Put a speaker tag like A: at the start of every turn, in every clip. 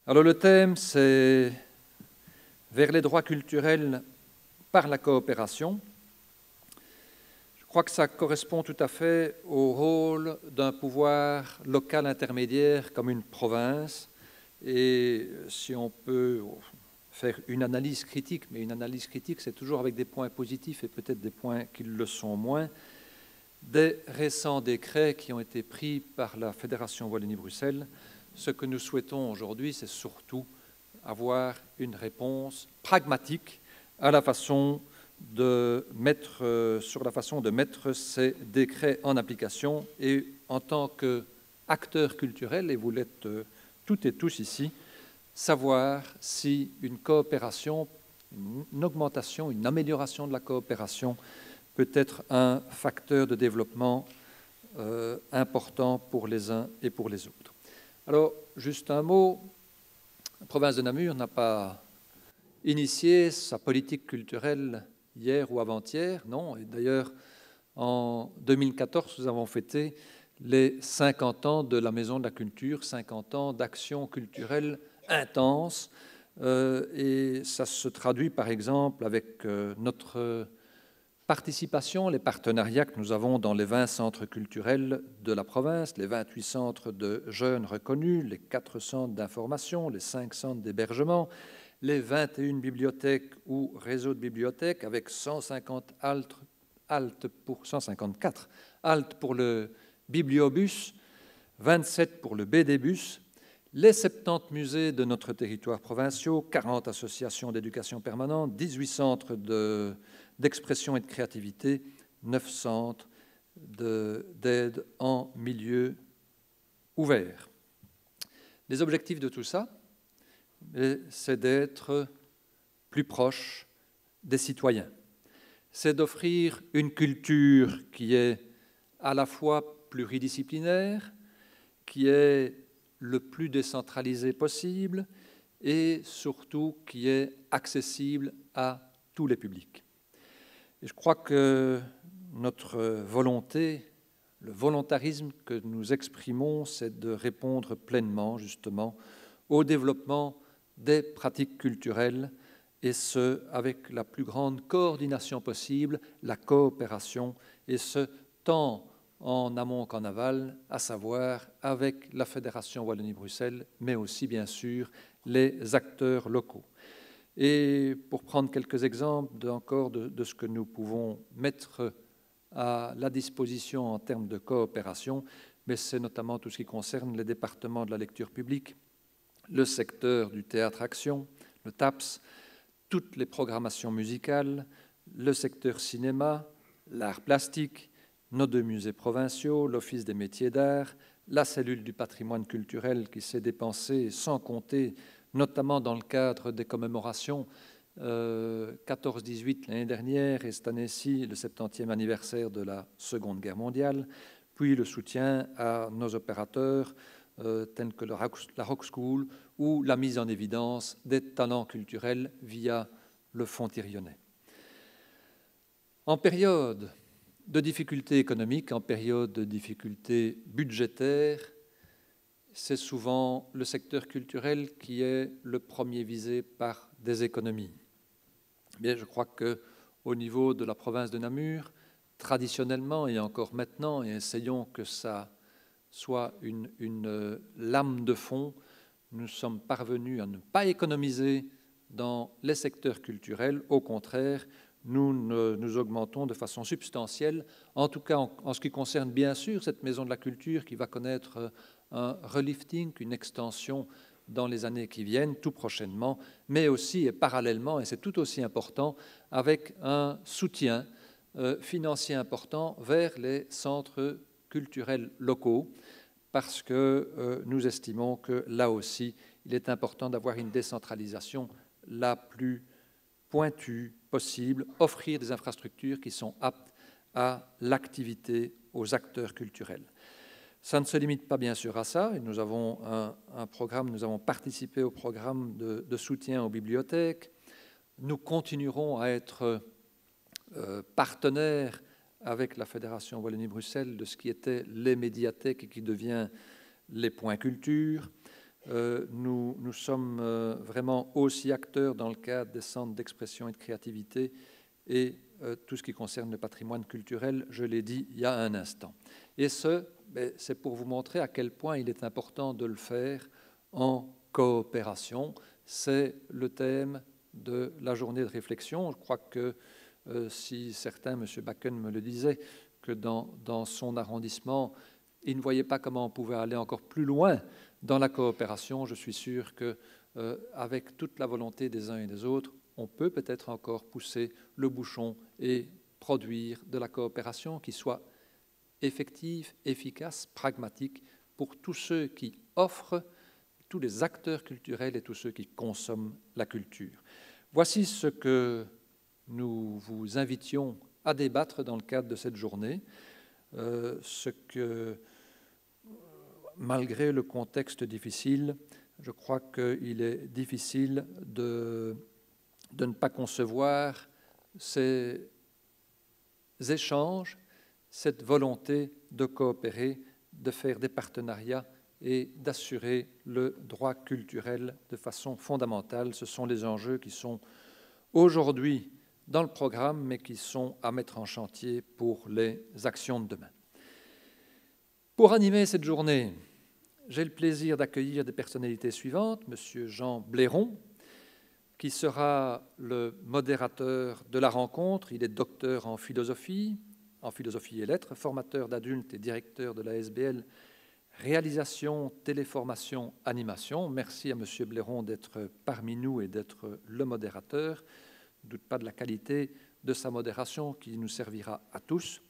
A: Alors le thème, c'est vers les droits culturels par la coopération. Je crois que ça correspond tout à fait au rôle d'un pouvoir local intermédiaire comme une province. Et si on peut faire une analyse critique, mais une analyse critique, c'est toujours avec des points positifs et peut-être des points qui le sont moins, des récents décrets qui ont été pris par la Fédération Wallonie-Bruxelles. Ce que nous souhaitons aujourd'hui, c'est surtout avoir une réponse pragmatique à la façon de mettre, sur la façon de mettre ces décrets en application. Et en tant qu'acteurs culturels, et vous l'êtes toutes et tous ici, savoir si une coopération, une augmentation, une amélioration de la coopération peut être un facteur de développement important pour les uns et pour les autres. Alors, juste un mot, la province de Namur n'a pas initié sa politique culturelle hier ou avant-hier, non. Et d'ailleurs, en 2014, nous avons fêté les 50 ans de la Maison de la Culture, 50 ans d'action culturelle intense. Et ça se traduit, par exemple, avec notre participation, les partenariats que nous avons dans les 20 centres culturels de la province, les 28 centres de jeunes reconnus, les 4 centres d'information, les 5 centres d'hébergement, les 21 bibliothèques ou réseaux de bibliothèques avec 154 haltes pour le bibliobus, 27 pour le BD-bus, les 70 musées de notre territoire provincial, 40 associations d'éducation permanente, 18 centres d'expression et de créativité, 9 centres d'aide en milieu ouvert. Les objectifs de tout ça, c'est d'être plus proche des citoyens. C'est d'offrir une culture qui est à la fois pluridisciplinaire, qui est le plus décentralisée possible et surtout qui est accessible à tous les publics. Et je crois que notre volonté, le volontarisme que nous exprimons, c'est de répondre pleinement justement au développement des pratiques culturelles et ce, avec la plus grande coordination possible, la coopération, et ce, tant en amont qu'en aval, à savoir avec la Fédération Wallonie-Bruxelles, mais aussi, bien sûr, les acteurs locaux. Et pour prendre quelques exemples de ce que nous pouvons mettre à la disposition en termes de coopération, mais c'est notamment tout ce qui concerne les départements de la lecture publique, le secteur du théâtre-action, le TAPS, toutes les programmations musicales, le secteur cinéma, l'art plastique, nos 2 musées provinciaux, l'Office des métiers d'art, la cellule du patrimoine culturel qui s'est dépensée sans compter, notamment dans le cadre des commémorations 14-18 l'année dernière et cette année-ci, le 70e anniversaire de la Seconde Guerre mondiale, puis le soutien à nos opérateurs tels que la Rock School ou la mise en évidence des talents culturels via le Fonds Thirionnais. En période de difficultés économiques, en période de difficultés budgétaires, c'est souvent le secteur culturel qui est le premier visé par des économies. Bien, je crois qu'au niveau de la province de Namur, traditionnellement et encore maintenant, et essayons que ça soit une lame de fond, nous sommes parvenus à ne pas économiser dans les secteurs culturels. Au contraire, nous augmentons de façon substantielle, en tout cas en ce qui concerne bien sûr cette maison de la culture qui va connaître un relifting, une extension dans les années qui viennent, tout prochainement, mais aussi et parallèlement, et c'est tout aussi important, avec un soutien financier important vers les centres culturels locaux, parce que nous estimons que là aussi, il est important d'avoir une décentralisation la plus pointue possible, offrir des infrastructures qui sont aptes à l'activité, aux acteurs culturels. Ça ne se limite pas bien sûr à ça, et nous avons un programme, nous avons participé au programme de soutien aux bibliothèques. Nous continuerons à être partenaires avec la Fédération Wallonie-Bruxelles de ce qui était les médiathèques et qui devient les points culture. nous sommes vraiment aussi acteurs dans le cadre des centres d'expression et de créativité et tout ce qui concerne le patrimoine culturel, je l'ai dit il y a un instant. Et c'est pour vous montrer à quel point il est important de le faire en coopération. C'est le thème de la journée de réflexion. Je crois que si certains, M. Bakken me le disait, que dans son arrondissement, il ne voyait pas comment on pouvait aller encore plus loin dans la coopération. Je suis sûr qu'avec toute la volonté des uns et des autres, on peut peut-être encore pousser le bouchon et produire de la coopération qui soit effective, efficace, pragmatique pour tous ceux qui offrent, tous les acteurs culturels et tous ceux qui consomment la culture. Voici ce que nous vous invitions à débattre dans le cadre de cette journée, ce que, malgré le contexte difficile, je crois qu'il est difficile de ne pas concevoir ces échanges, cette volonté de coopérer, de faire des partenariats et d'assurer le droit culturel de façon fondamentale. Ce sont les enjeux qui sont aujourd'hui dans le programme, mais qui sont à mettre en chantier pour les actions de demain. Pour animer cette journée, j'ai le plaisir d'accueillir des personnalités suivantes. M. Jean Blairon, qui sera le modérateur de la rencontre. Il est docteur en philosophie et lettres, formateur d'adultes et directeur de la SBL Réalisation, Téléformation, Animation. Merci à M. Blairon d'être parmi nous et d'être le modérateur. Je ne doute pas de la qualité de sa modération qui nous servira à tous.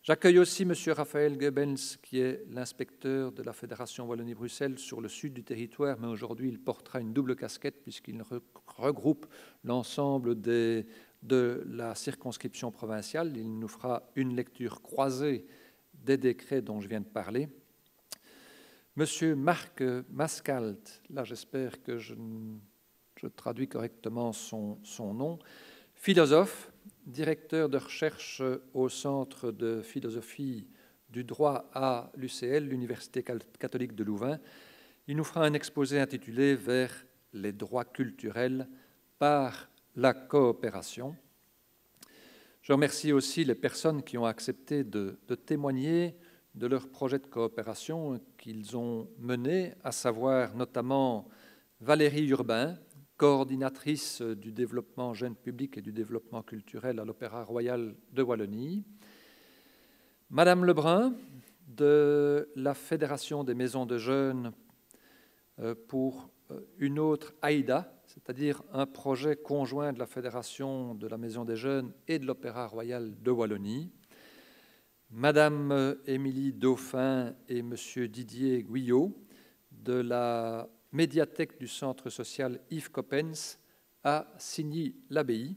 A: J'accueille aussi M. Raphaël Goebbels, qui est l'inspecteur de la Fédération Wallonie-Bruxelles sur le sud du territoire, mais aujourd'hui il portera une double casquette puisqu'il regroupe l'ensemble de la circonscription provinciale. Il nous fera une lecture croisée des décrets dont je viens de parler. M. Marc Mascalt, là j'espère que je traduis correctement son nom, philosophe, directeur de recherche au Centre de philosophie du droit à l'UCL, l'Université catholique de Louvain. Il nous fera un exposé intitulé « Vers les droits culturels par la coopération ». Je remercie aussi les personnes qui ont accepté de témoigner de leur projet de coopération qu'ils ont mené, à savoir notamment Valérie Urbain, coordinatrice du développement jeune public et du développement culturel à l'Opéra Royal de Wallonie, Madame Lebrun de la Fédération des maisons de jeunes pour une autre AIDA, c'est-à-dire un projet conjoint de la Fédération de la Maison des Jeunes et de l'Opéra Royal de Wallonie, Madame Émilie Dauphin et Monsieur Didier Guyot de la médiathèque du Centre social Yves Coppens à Signy-l'Abbaye.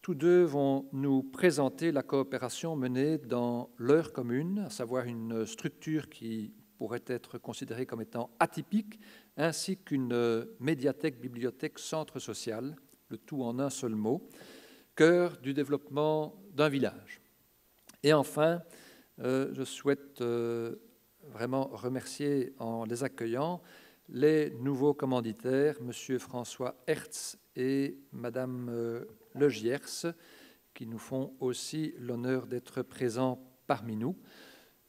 A: Tous deux vont nous présenter la coopération menée dans leur commune, à savoir une structure qui pourrait être considérée comme étant atypique, ainsi qu'une médiathèque, bibliothèque, centre social, le tout en un seul mot, cœur du développement d'un village. Et enfin, je souhaite vraiment remercier en les accueillant les nouveaux commanditaires, M. François Hertz et Mme Le Giers, qui nous font aussi l'honneur d'être présents parmi nous.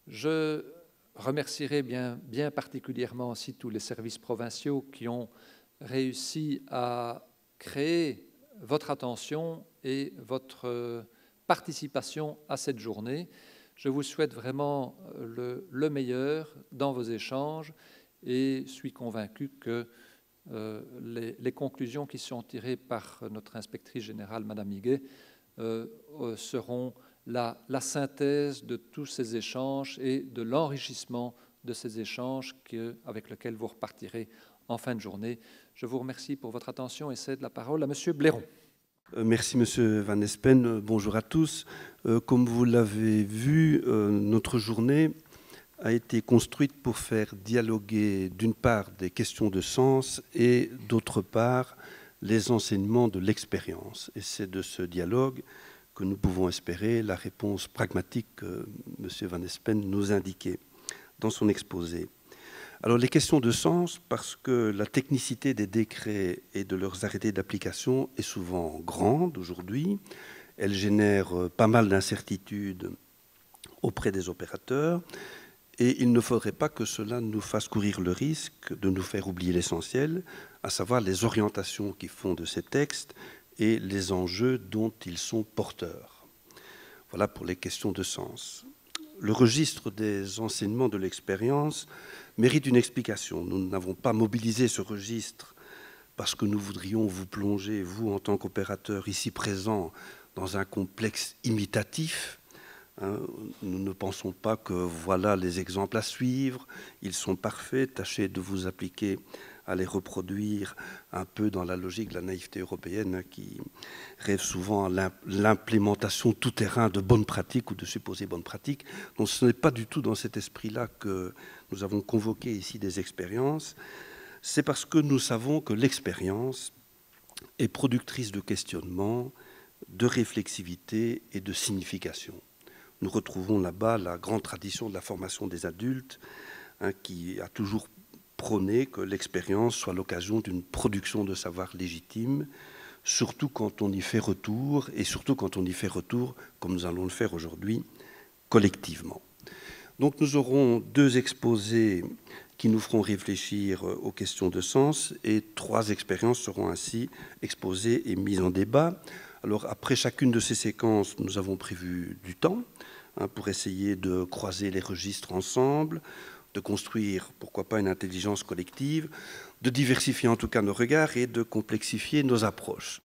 A: Je remercierai bien particulièrement aussi tous les services provinciaux qui ont réussi à créer votre attention et votre participation à cette journée. Je vous souhaite vraiment le meilleur dans vos échanges et suis convaincu que les conclusions qui sont tirées par notre inspectrice générale, Madame Higuet, seront la synthèse de tous ces échanges et de l'enrichissement de ces échanges avec lesquels vous repartirez en fin de journée. Je vous remercie pour votre attention et cède la parole à Monsieur Blairon.
B: Merci Monsieur Van Espen, bonjour à tous. Comme vous l'avez vu, notre journée a été construite pour faire dialoguer d'une part des questions de sens et d'autre part les enseignements de l'expérience. Et c'est de ce dialogue que nous pouvons espérer la réponse pragmatique que M. Van Espen nous indiquait dans son exposé. Alors les questions de sens, parce que la technicité des décrets et de leurs arrêtés d'application est souvent grande aujourd'hui. Elle génère pas mal d'incertitudes auprès des opérateurs. Et il ne faudrait pas que cela nous fasse courir le risque de nous faire oublier l'essentiel, à savoir les orientations qui font de ces textes et les enjeux dont ils sont porteurs. Voilà pour les questions de sens. Le registre des enseignements de l'expérience mérite une explication. Nous n'avons pas mobilisé ce registre parce que nous voudrions vous plonger, vous en tant qu'opérateur ici présent, dans un complexe imitatif. Nous ne pensons pas que voilà les exemples à suivre, ils sont parfaits, tâchez de vous appliquer à les reproduire un peu dans la logique de la naïveté européenne qui rêve souvent à l'implémentation tout terrain de bonnes pratiques ou de supposées bonnes pratiques. Donc ce n'est pas du tout dans cet esprit-là que nous avons convoqué ici des expériences, c'est parce que nous savons que l'expérience est productrice de questionnement, de réflexivité et de signification. Nous retrouvons là-bas la grande tradition de la formation des adultes qui a toujours prôné que l'expérience soit l'occasion d'une production de savoir légitime, surtout quand on y fait retour, et surtout quand on y fait retour, comme nous allons le faire aujourd'hui, collectivement. Donc nous aurons 2 exposés qui nous feront réfléchir aux questions de sens, et 3 expériences seront ainsi exposées et mises en débat. Alors, après chacune de ces séquences, nous avons prévu du temps pour essayer de croiser les registres ensemble, de construire, pourquoi pas, une intelligence collective, de diversifier en tout cas nos regards et de complexifier nos approches.